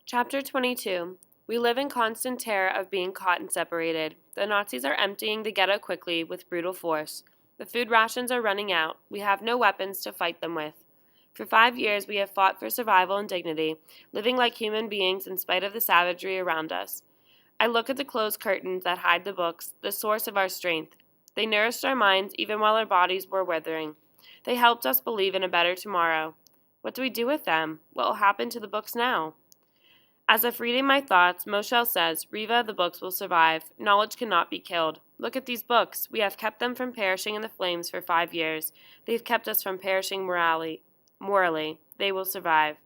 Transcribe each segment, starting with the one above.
Chapter 22. We live in constant terror of being caught and separated. The Nazis are emptying the ghetto quickly with brutal force. The food rations are running out. We have no weapons to fight them with. For 5 years we have fought for survival and dignity, living like human beings in spite of the savagery around us. I look at the closed curtains that hide the books, the source of our strength. They nourished our minds even while our bodies were withering. They helped us believe in a better tomorrow. What do we do with them? What will happen to the books now? As if reading my thoughts, Moshel says, Riva, the books will survive. Knowledge cannot be killed. Look at these books. We have kept them from perishing in the flames for 5 years. They've kept us from perishing morally. They will survive.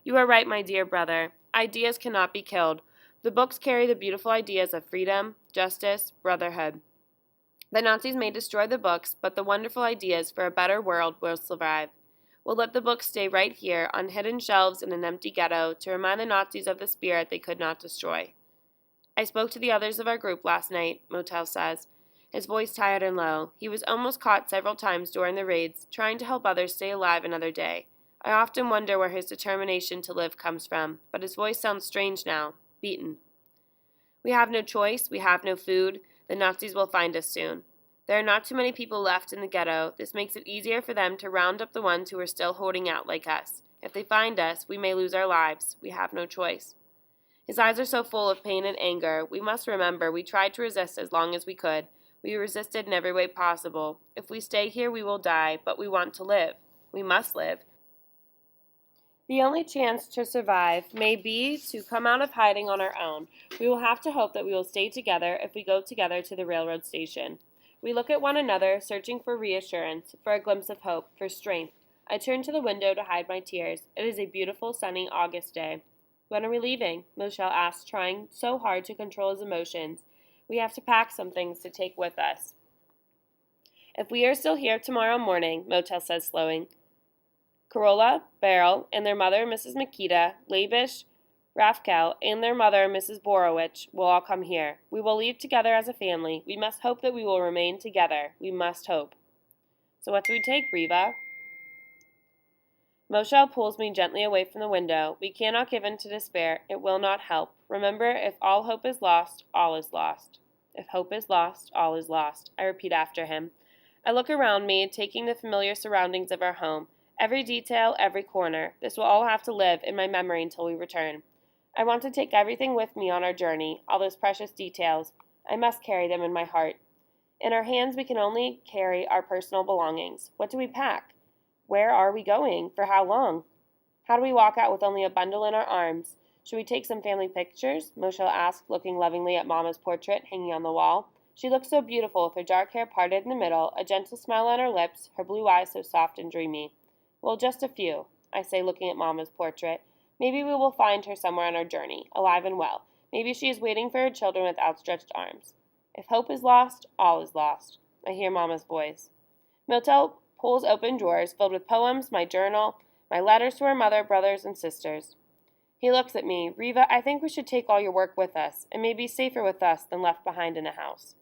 You are right, my dear brother. Ideas cannot be killed. The books carry the beautiful ideas of freedom, justice, brotherhood. The Nazis may destroy the books, but the wonderful ideas for a better world will survive. We'll let the books stay right here on hidden shelves in an empty ghetto to remind the Nazis of the spirit they could not destroy. I spoke to the others of our group last night, Motel says, his voice tired and low. He was almost caught several times during the raids, trying to help others stay alive another day. I often wonder where his determination to live comes from, but his voice sounds strange now, beaten. We have no choice, we have no food. The Nazis will find us soon. There are not too many people left in the ghetto. This makes it easier for them to round up the ones who are still holding out like us. If they find us, we may lose our lives. We have no choice. His eyes are so full of pain and anger. We must remember we tried to resist as long as we could. We resisted in every way possible. If we stay here, we will die, but we want to live. We must live. The only chance to survive may be to come out of hiding on our own. We will have to hope that we will stay together if we go together to the railroad station. We look at one another, searching for reassurance, for a glimpse of hope, for strength. I turn to the window to hide my tears. It is a beautiful, sunny August day. When are we leaving? Moshel asks, trying so hard to control his emotions. We have to pack some things to take with us. If we are still here tomorrow morning, Motel says, slowing. Corolla, Beryl, and their mother, Mrs. Makita, Labish, Rafkel, and their mother, Mrs. Borowich, will all come here. We will leave together as a family. We must hope that we will remain together. We must hope. So what do we take, Riva? Moshel pulls me gently away from the window. We cannot give in to despair. It will not help. Remember, if all hope is lost, all is lost. If hope is lost, all is lost. I repeat after him. I look around me, taking the familiar surroundings of our home. Every detail, every corner. This will all have to live in my memory until we return. I want to take everything with me on our journey, all those precious details. I must carry them in my heart. In our hands, we can only carry our personal belongings. What do we pack? Where are we going? For how long? How do we walk out with only a bundle in our arms? Should we take some family pictures? Moshel asked, looking lovingly at Mama's portrait hanging on the wall. She looked so beautiful with her dark hair parted in the middle, a gentle smile on her lips, her blue eyes so soft and dreamy. Well, just a few, I say, looking at Mama's portrait. Maybe we will find her somewhere on our journey, alive and well. Maybe she is waiting for her children with outstretched arms. If hope is lost, all is lost. I hear Mama's voice. Motel pulls open drawers filled with poems, my journal, my letters to her mother, brothers, and sisters. He looks at me. Riva, I think we should take all your work with us. It may be safer with us than left behind in a house.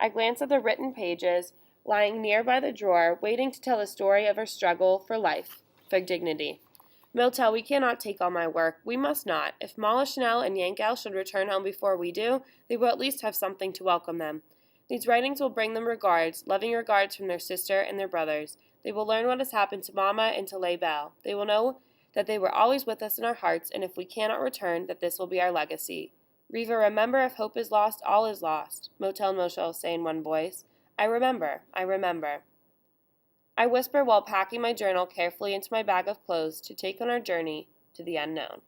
I glance at the written pages lying near by the drawer, waiting to tell the story of her struggle for life, for dignity. Motel, we cannot take all my work. We must not. If Mala Chanel and Yankel should return home before we do, they will at least have something to welcome them. These writings will bring them regards, loving regards from their sister and their brothers. They will learn what has happened to Mama and to Laybelle. They will know that they were always with us in our hearts, and if we cannot return, that this will be our legacy. Riva, remember, if hope is lost, all is lost. Motel and Moshel say in one voice. I remember. I remember. I whisper while packing my journal carefully into my bag of clothes to take on our journey to the unknown.